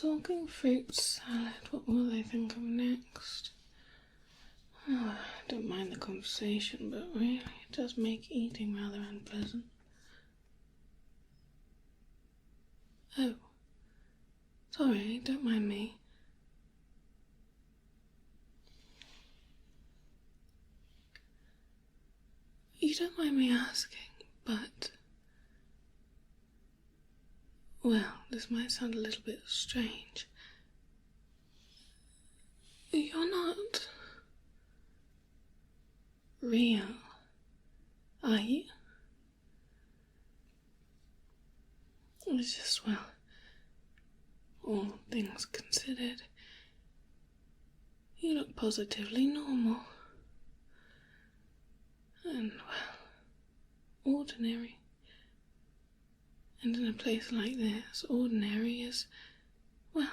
Talking fruit salad, what will they think of next? Oh, I don't mind the conversation, but really it does make eating rather unpleasant. Oh, sorry, don't mind me. You don't mind me asking, but... well, this might sound a little bit strange. You're not... real, are you? It's just, well, all things considered, you look positively normal. And, well, ordinary. And in a place like this, ordinary is, well,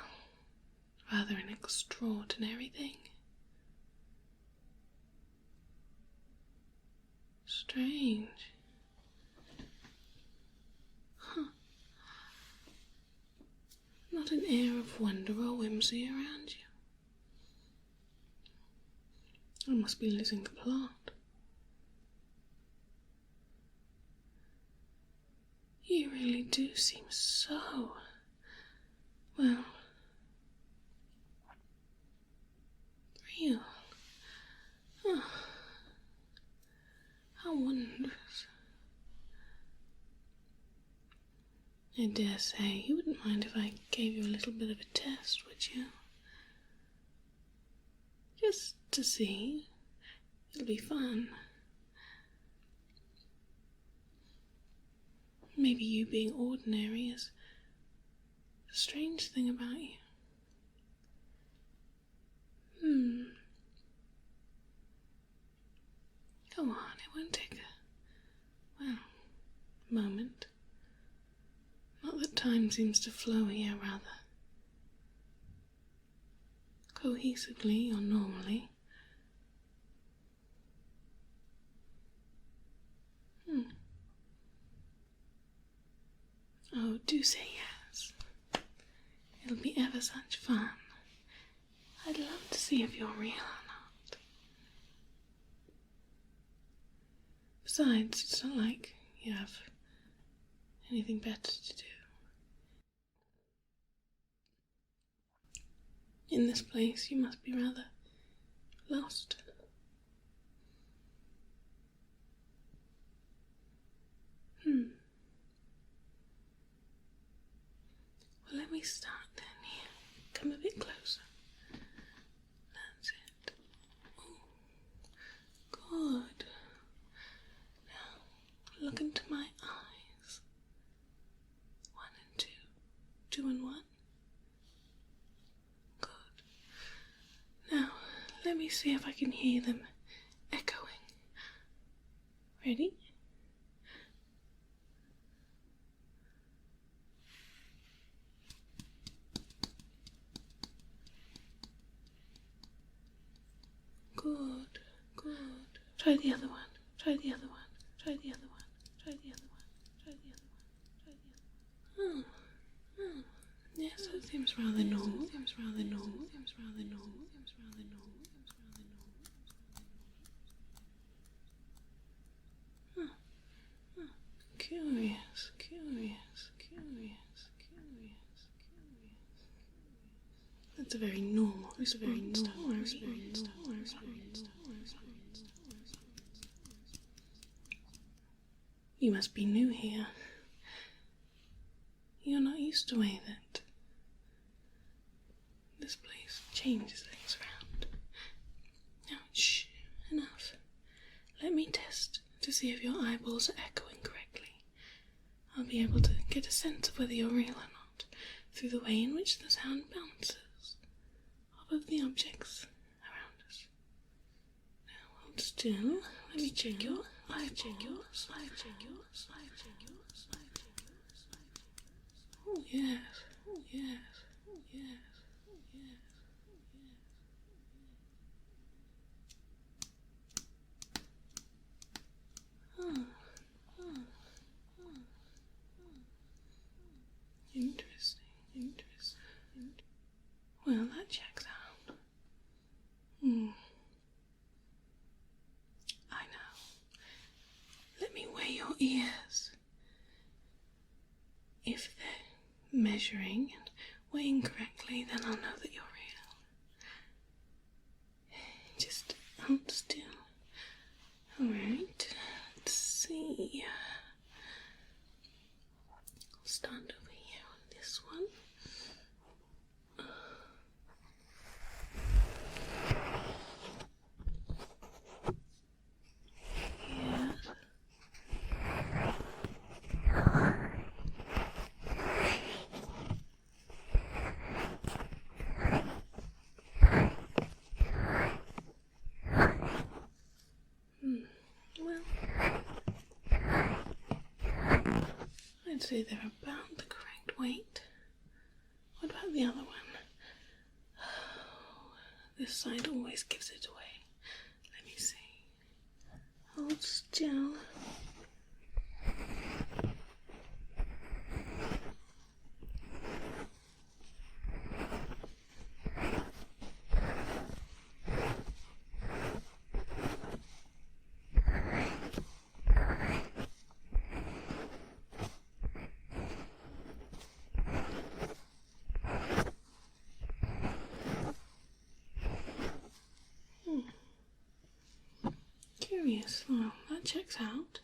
rather an extraordinary thing. Strange. Huh. Not an air of wonder or whimsy around you. I must be losing the plot. You really do seem so, well, real. Oh, how wondrous. I dare say you wouldn't mind if I gave you a little bit of a test, would you? Just to see. It'll be fun. Maybe you being ordinary is a strange thing about you. Go on, it won't take a moment. Not that time seems to flow here, rather. Cohesively or normally. Oh, do say yes. It'll be ever such fun. I'd love to see if you're real or not. Besides, it's not like you have anything better to do. In this place, you must be rather lost. Well, let me start then here. Come a bit closer. That's it. Oh, good. Now, look into my eyes. 1 and 2. 2 and 1. Good. Now, let me see if I can hear them echoing. Ready? Good, good. Try the other one. Try the other one. Try the other one. Try the other one. Try the other one. Try the other one. Oh. Yes, that seems rather normal. Seems rather normal. Seems rather normal. Seems rather normal. Seems rather normal. Curious, curious, curious, curious, curious. That's a very normal response. You must be new here. You're not used to the way that this place changes things around. Now, shh, enough. Let me test to see if your eyeballs are echoing correctly. I'll be able to get a sense of whether you're real or not through the way in which the sound bounces off of the objects around us. Now, hold still. Let me check your eyeballs. Oh yes, oh yes, oh yes, oh yes, oh yes. Interesting, interesting, interesting. ears. If they're measuring and weighing correctly, then I'll know that you're real. Just hold still. Alright, let's see. I'll start over here on this one. I'd say they're about the correct weight. What about the other one? Oh, this side always gives it away. Let me see. Hold still. Curious. Well, that checks out.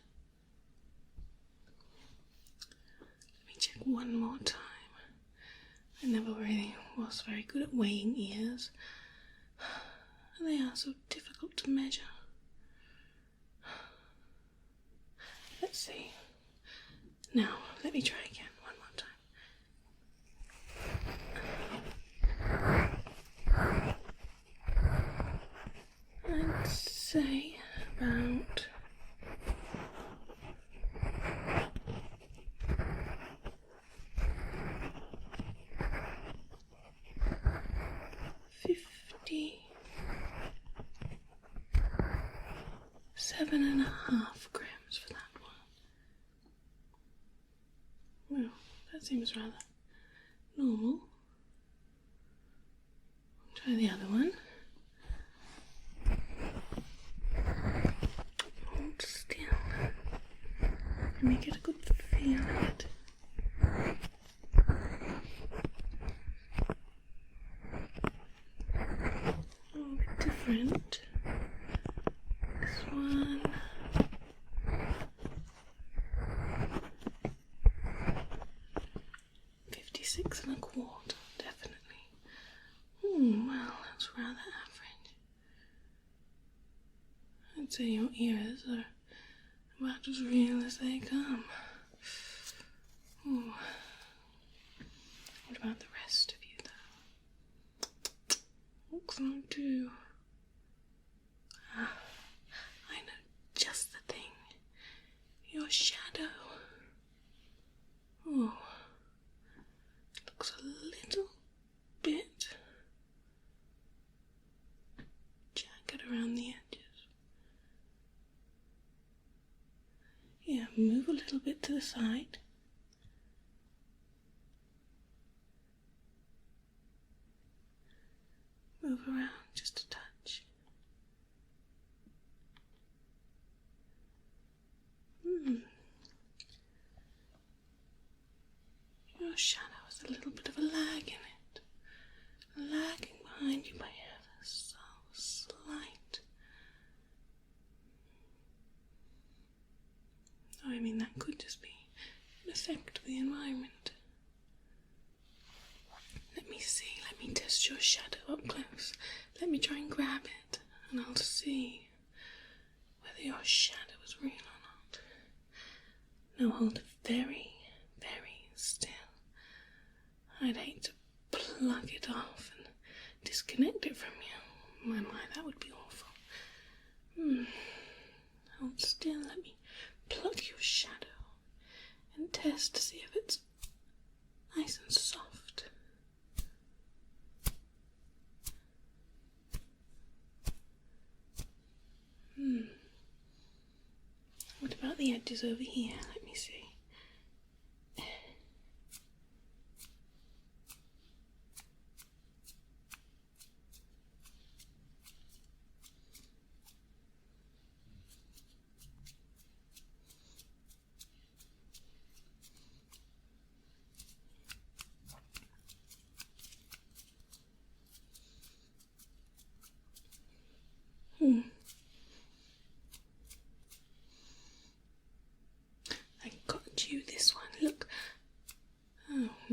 Let me check one more time. I never really was very good at weighing ears. And they are so difficult to measure. Let's see. Now, let me try again one more time. I'd say about 7.5 grams for that one. Well, that seems rather normal. Try the other one. Hold still. Let me get a good feel of it. A bit different. This one. £56.25, definitely. Well, that's rather average. I'd say your ears are about as real as they come. Ooh. What about the rest of you, though? Looks like too. I know just the thing. Your shadow. Oh, looks a little bit jagged around the edges. Yeah, move a little bit to the side. Move around just a touch. Your shadow has a little bit of a lag in it. Lagging behind you by ever so slight. Oh, I mean, that could just be an effect of the environment. Let me see, let me test your shadow up close. Let me try and grab it, and I'll see whether your shadow is real or not. Now hold it very, very still. I'd hate to plug it off and disconnect it from you. My, that would be awful. Hold still, let me pluck your shadow and test to see if it's nice and soft. What about the edges over here? Let me see.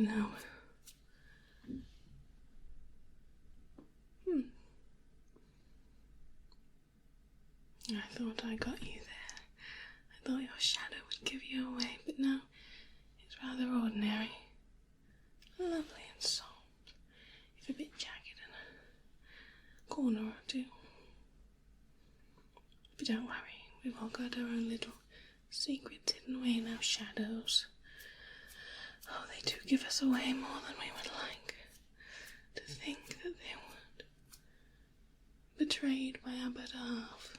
No. I thought I got you there. I thought your shadow would give you away, but no, it's rather ordinary. Lovely and soft, if a bit jagged in a corner or two. But don't worry, we've all got our own little secrets hidden away in our shadows. Oh, they do give us away more than we would like. To think that they would. Betrayed by our better half.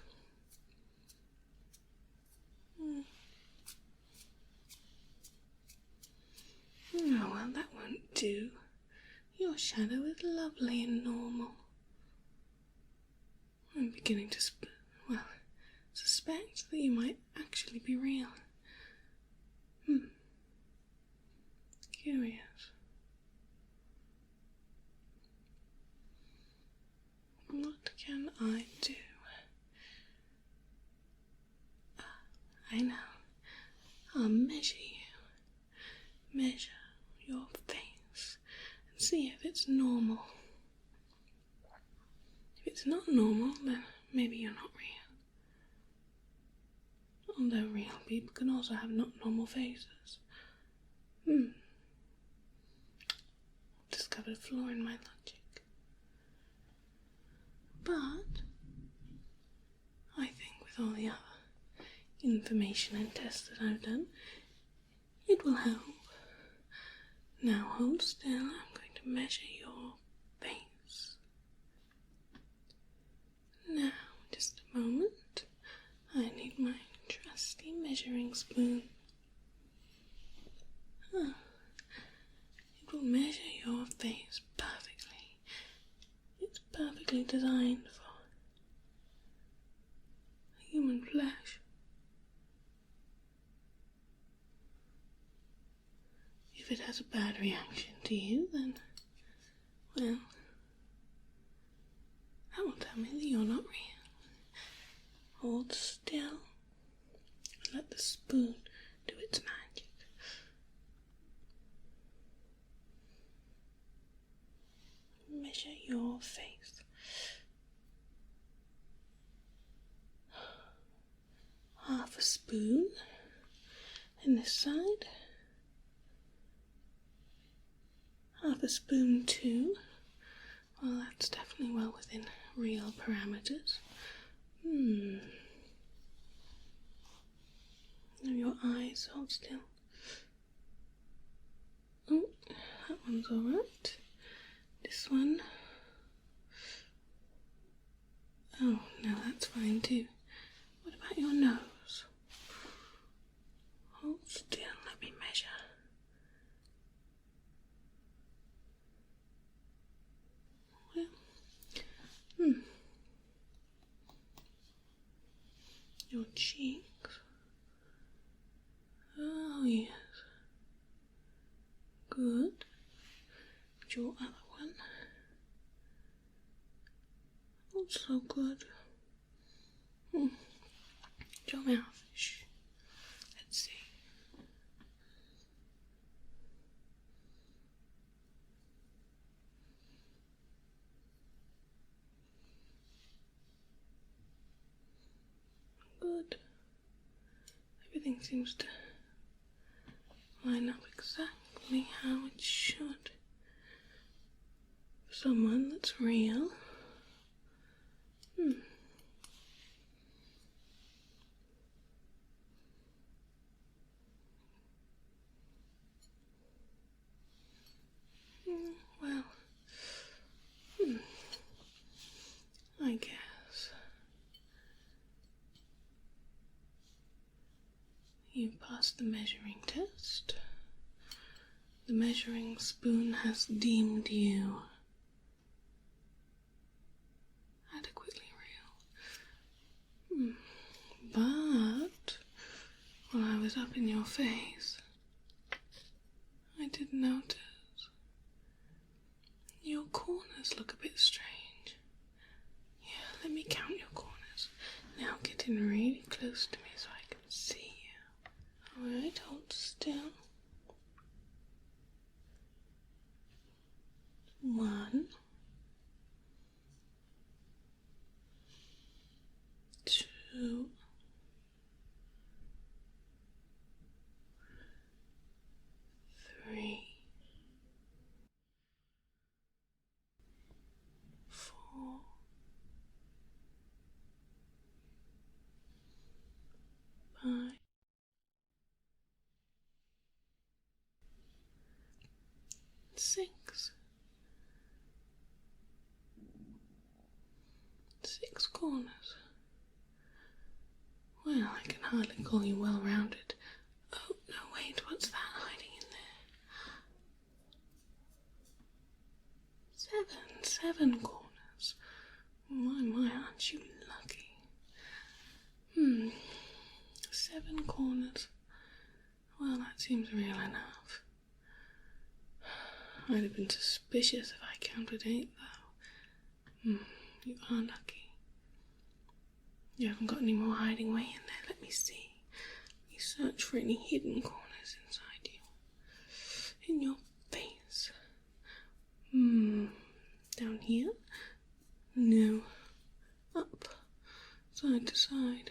Oh, well, that won't do. Your shadow is lovely and normal. I'm beginning to suspect that you might actually be real. Curious. What can I do? I know. I'll measure you. Measure your face and see if it's normal. If it's not normal, then maybe you're not real. Although real people can also have not normal faces. Discovered a flaw in my logic. But I think with all the other information and tests that I've done, it will help. Now hold still, I'm going to measure your face. Now, just a moment, I need my trusty measuring spoon. It will measure your face perfectly. It's perfectly designed for human flesh. If it has a bad reaction to you, then, well, that will tell me that you're not real. Hold still and let the spoon do its magic. Measure your face. Half a spoon in this side. Half a spoon too. Well, that's definitely well within real parameters. Now your eyes, hold still. Oh, that one's alright. This one. Oh, no, that's fine too. What about your nose? Hold still, let me measure. Your cheeks. Oh, yes. Good. Your other one. Also good. Your mouth. Shh. Let's see. Good. Everything seems to line up exactly how it should. For someone that's real. Well, I guess you passed the measuring test. The measuring spoon has deemed you adequately real. But while I was up in your face, I did notice your corners look a bit strange. Yeah, let me count your corners. Now get in really close to me so I can see you. Alright, hold still. 6. 6 corners. Well, I can hardly call you well-rounded. Oh, no, wait, what's that hiding in there? 7 corners. My, aren't you lucky? 7 corners. Well, that seems real enough. I'd have been suspicious if I counted 8, though. You are lucky. You haven't got any more hiding way in there. Let me see. You search for any hidden corners inside you. In your face. Down here? No. Up. Side to side.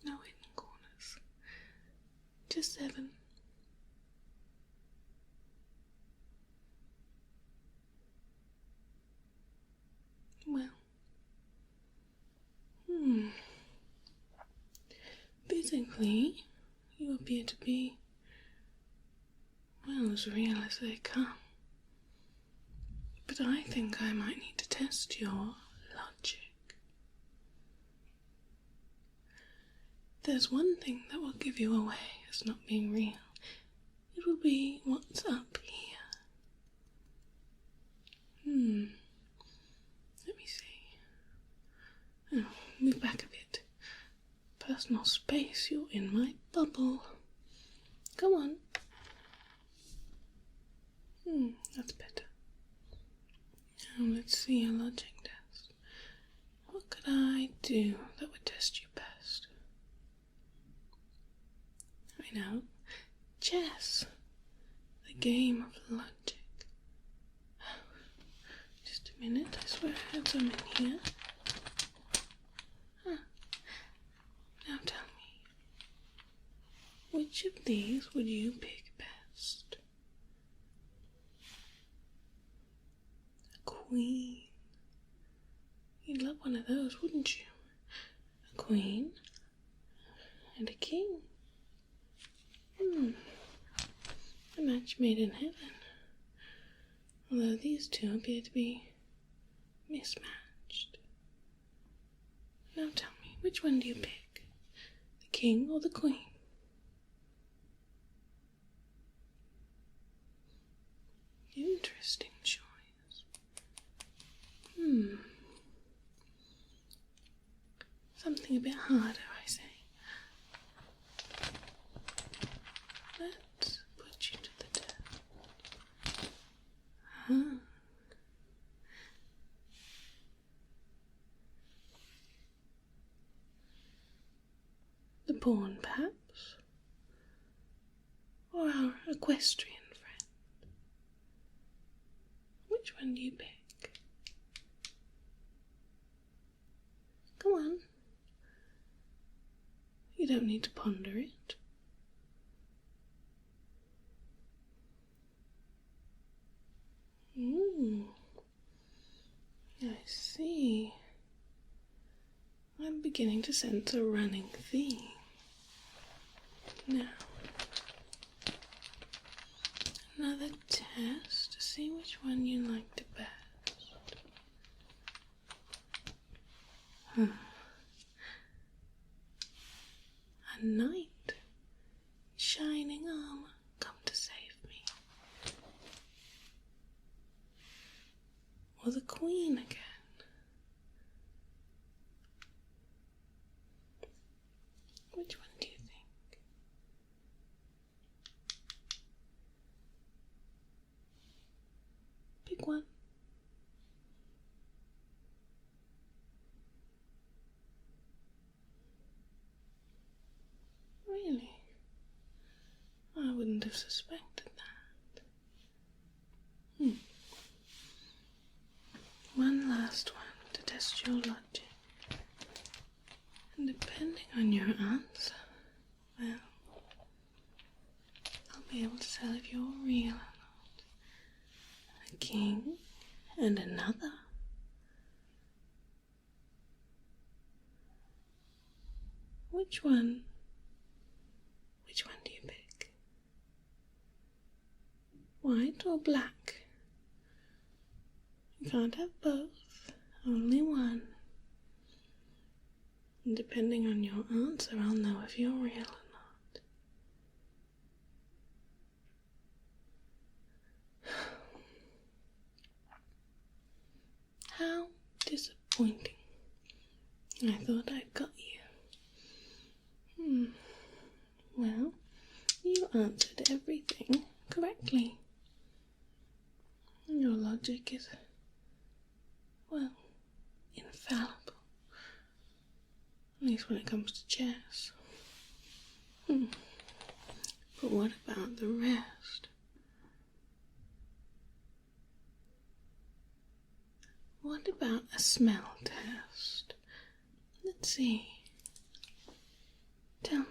No hidden corners. Just 7. Well. Physically, you appear to be, well, as real as they come. But I think I might need to test your logic. There's one thing that will give you away as not being real. It will be what's up here. Let me see. Oh, move back a bit. Personal space, you're in my bubble. Come on. That's better. Now let's see your logic test. What could I do that would test you best? I know. Chess. The game of logic. Just a minute, I swear I had some in here. Now tell me, which of these would you pick best? A queen. You'd love one of those, wouldn't you? A queen and a king. A match made in heaven. Although these two appear to be mismatched. Now tell me, which one do you pick? The king or the queen? Interesting choice. Something a bit harder, I say. Let's put you to the test. The pawn, perhaps? Or our equestrian friend? Which one do you pick? Come on. You don't need to ponder it. I see. I'm beginning to sense a running theme. Now, another test to see which one you like the best. A knight, shining armor, come to save me. Or the queen again. Which one do you think? Pick one. Really? I wouldn't have suspected that. One last one to test your logic. And depending on your answer, well, I'll be able to tell if you're real or not. A king and another. Which one Which one do you pick? White or black? You can't have both, only one. And depending on your answer, I'll know if you're real or not. How disappointing. I thought I'd got you. Well, you answered everything correctly. Your logic is, well, infallible. At least when it comes to chess. But what about the rest? What about a smell test? Let's see. Tell me,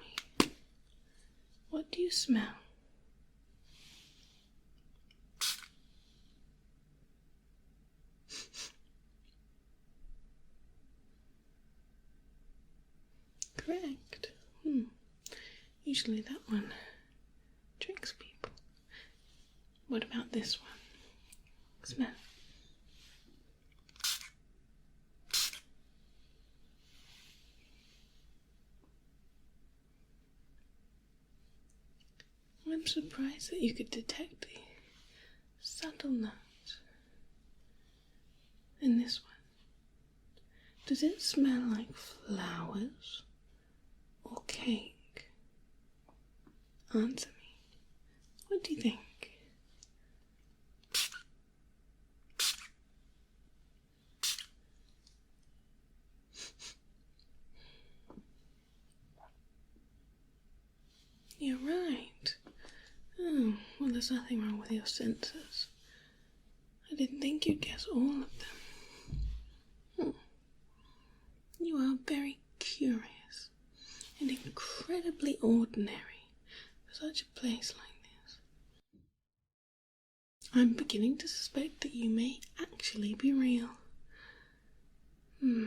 what do you smell? Correct. Usually that one tricks people. What about this one? Smell. I'm surprised that you could detect the subtle notes in this one. Does it smell like flowers or cake? Answer me. What do you think? You're right. Oh, well, there's nothing wrong with your senses. I didn't think you'd guess all of them. You are very curious and incredibly ordinary for such a place like this. I'm beginning to suspect that you may actually be real. I know.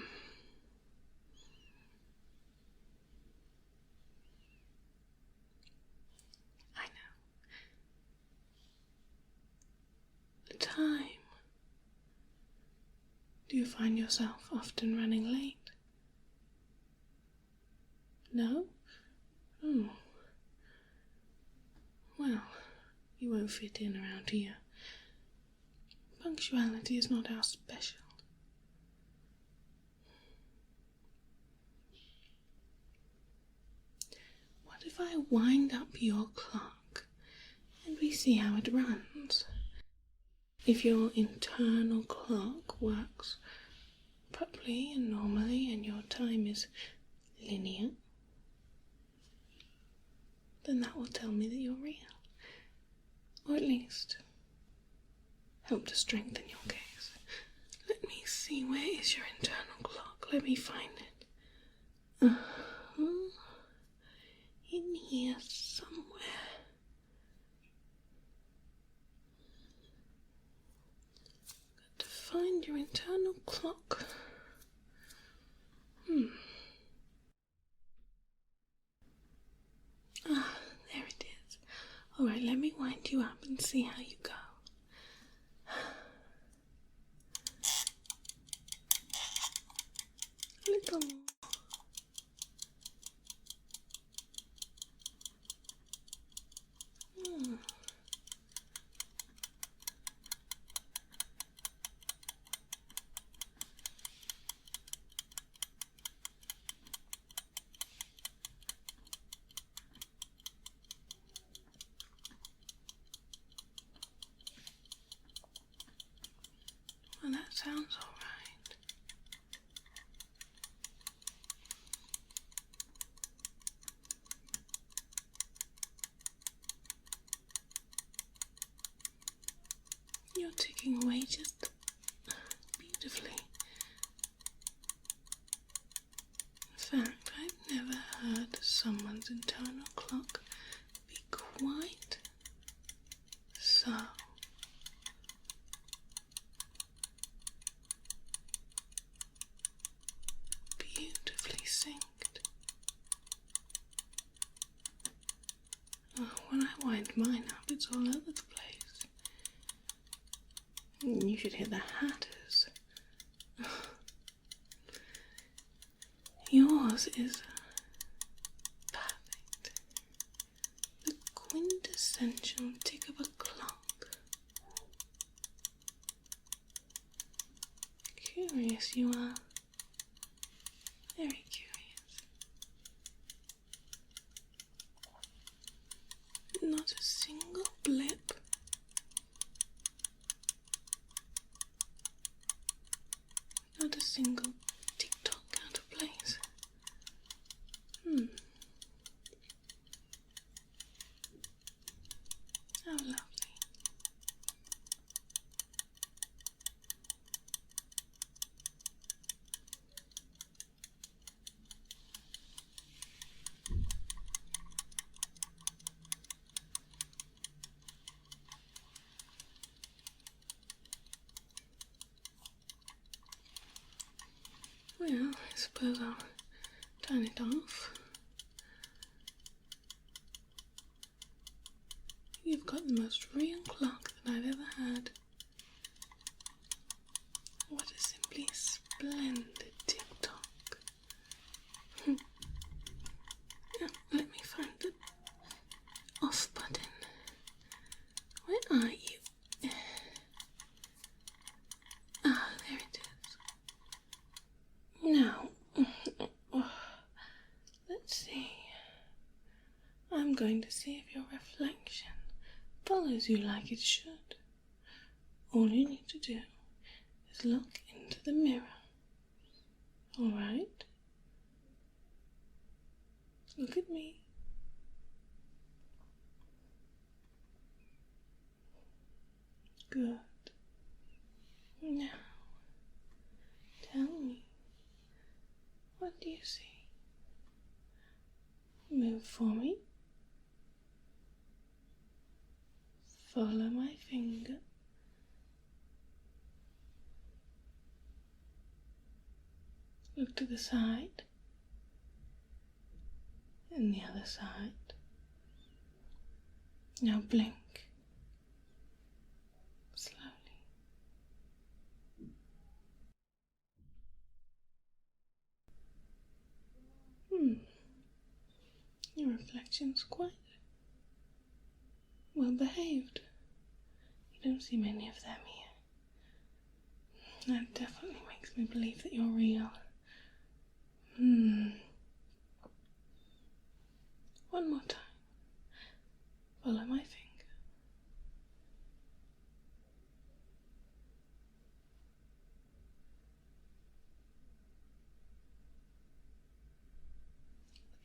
The time. Do you find yourself often running late? No? Oh. Well, you won't fit in around here. Punctuality is not our special. What if I wind up your clock and we see how it runs? If your internal clock works properly and normally and your time is linear, then that will tell me that you're real. Or at least help to strengthen your case. Let me see, where is your internal clock? Let me find it. In here somewhere. Got to find your internal clock. There it is. Alright, let me wind you up and see how you go. A little more. Well, that sounds alright. You're ticking away just beautifully. In fact, I've never heard someone's internal clock be quite so. Beautifully synced. when I wind mine up, it's all over the place. You should hear the hatters. Yours is perfect. The quintessential tick of a clock. Curious you are. Very curious. Not a single blip. Not a single tick-tock out of place. How lovely. Well, I suppose I'll turn it off. You've got the most real clock that I've ever had. What a simply splendid tick-tock. Now, let me find the off button. Where are you? Ah, there it is. Now, let's see. I'm going to see if your reflection follows you like it should. All you need to do is look into the mirror. Alright? Look at me. Good. Now, tell me, what do you see? Move for me. Follow my finger. Look to the side. And the other side. Now blink. Slowly. Your reflection's quite well behaved. You don't see many of them here. That definitely makes me believe that you're real. One more time. Follow my finger.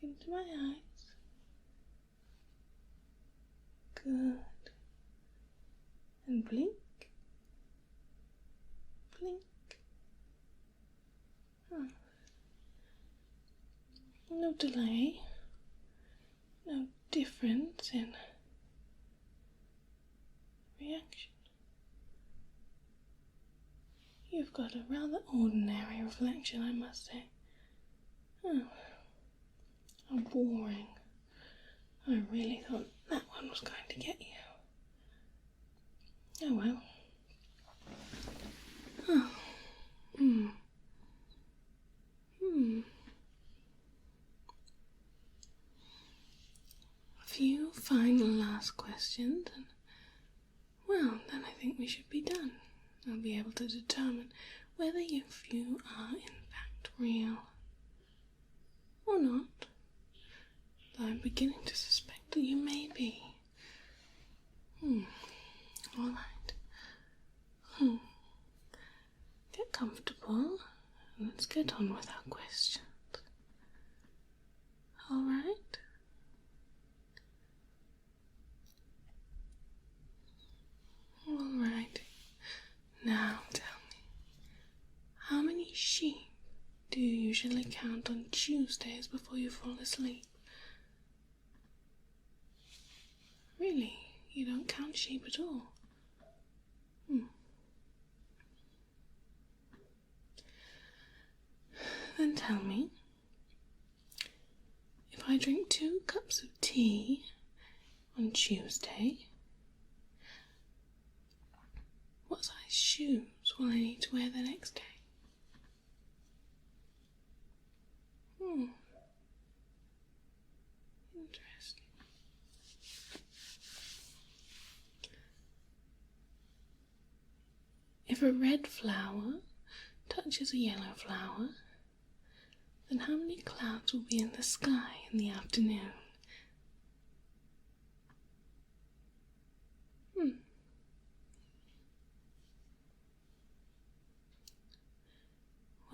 Look into my eyes. Good. And blink. Blink. No delay. No difference in reaction. You've got a rather ordinary reflection, I must say. Oh, how boring. I really thought that one was going to get you. Oh well. Oh. A few final last questions and, well, then I think we should be done. I'll be able to determine whether you are in fact real or not. Though I'm beginning to suspect that you may be. Alright. Get comfortable and let's get on with our questions. Alright? Alright. Now tell me, how many sheep do you usually count on Tuesdays before you fall asleep? Really? You don't count sheep at all? Then tell me, if I drink 2 cups of tea on Tuesday. What size shoes will I need to wear the next day? Interesting. If a red flower touches a yellow flower, then how many clouds will be in the sky in the afternoon?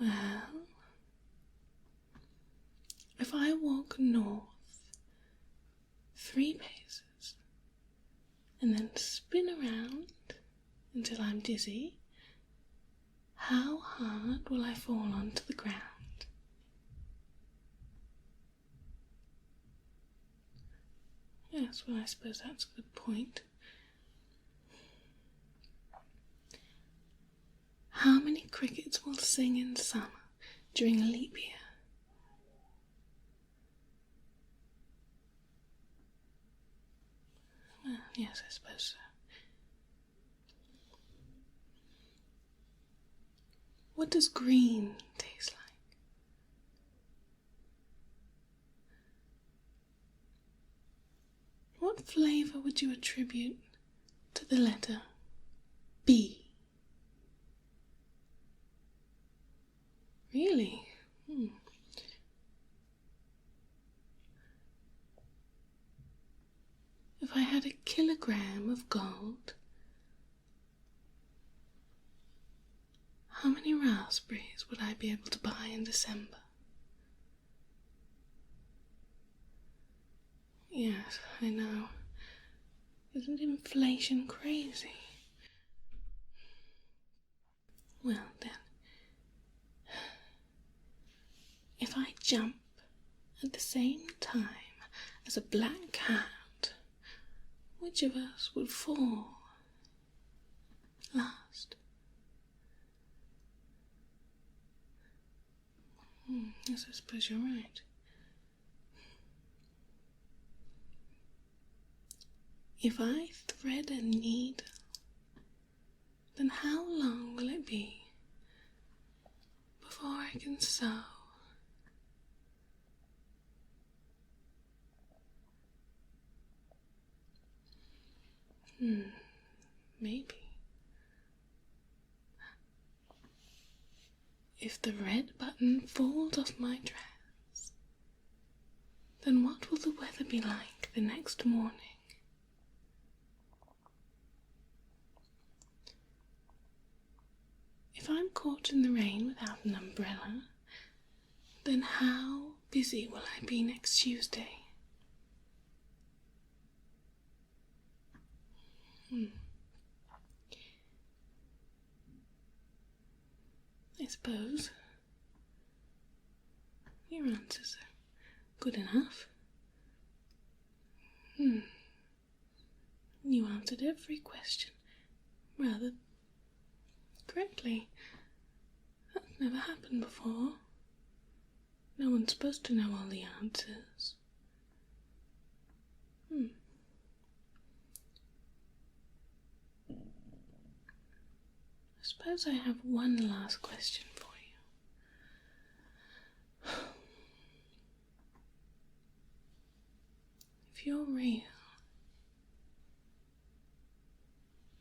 Well, if I walk north 3 paces and then spin around until I'm dizzy, how hard will I fall onto the ground? Yes, well, I suppose that's a good point. How many crickets will sing in summer during a leap year? Well, yes, I suppose so. What does green taste like? What flavour would you attribute to the letter B? Really? If I had a kilogram of gold, how many raspberries would I be able to buy in December? Yes, I know. Isn't inflation crazy? Well then, if I jump at the same time as a black cat, which of us would fall last? Yes, I suppose you're right. If I thread a needle, then how long will it be before I can sew? Maybe. If the red button falls off my dress, then what will the weather be like the next morning? If I'm caught in the rain without an umbrella, then how busy will I be next Tuesday? I suppose your answers are good enough. You answered every question rather correctly. That's never happened before. No one's supposed to know all the answers. I suppose I have one last question for you. If you're real,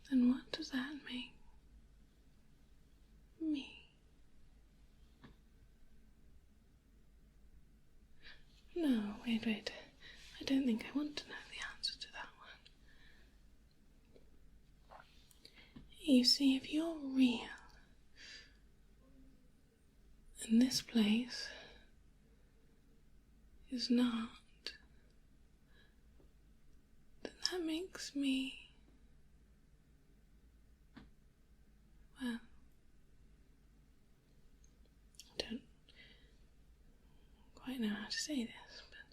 then what does that make me? No, wait. I don't think I want to know the answer to that one. You see, if you're real, and this place is not, then that makes me, well, I don't quite know how to say this, but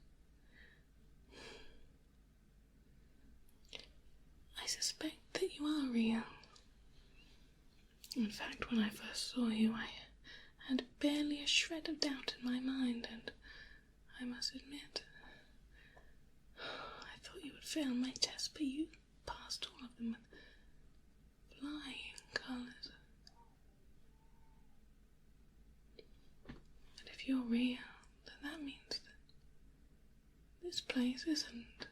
I suspect that you are real. In fact, when I first saw you, I had barely a shred of doubt in my mind, and I must admit, I thought you would failed my test, but you passed all of them with flying colours. But if you're real, then that means that this place isn't.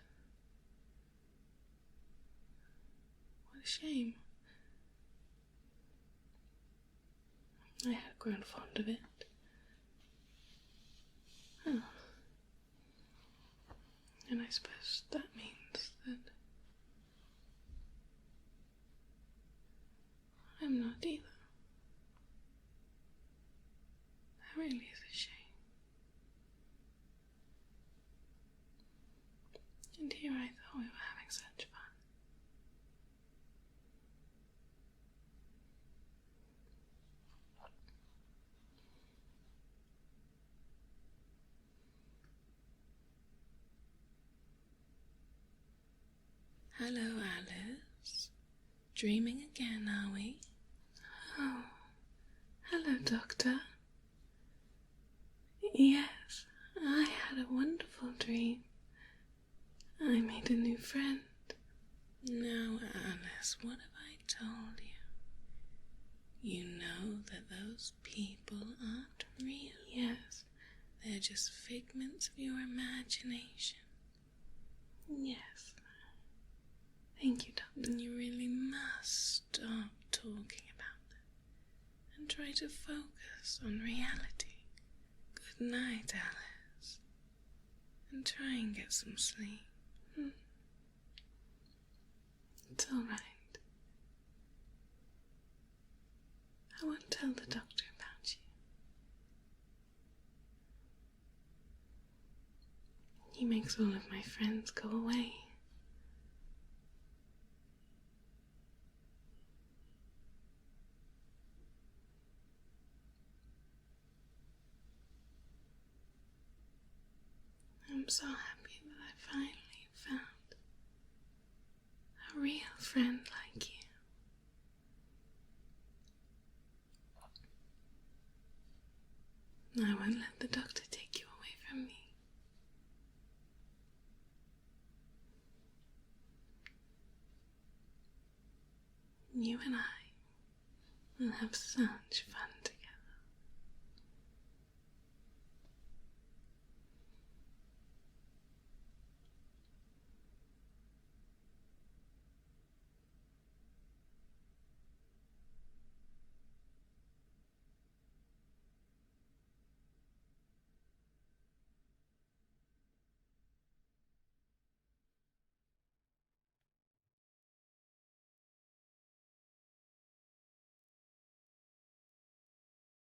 What a shame. I had grown fond of it. Oh. And I suppose that means that I'm not either. That really is a shame. And here I thought we were having such fun. Hello, Alice. Dreaming again, are we? Oh, hello, Doctor. Yes, I had a wonderful dream. I made a new friend. Now, Alice, what have I told you? You know that those people aren't real. Yes. They're just figments of your imagination. Yes. Thank you, Doctor. And you really must stop talking about them and try to focus on reality. Good night, Alice. And try and get some sleep. It's all right. I won't tell the doctor about you. He makes all of my friends go away. I'm so happy that I finally found a real friend like you. I won't let the doctor take you away from me. You and I will have such fun together.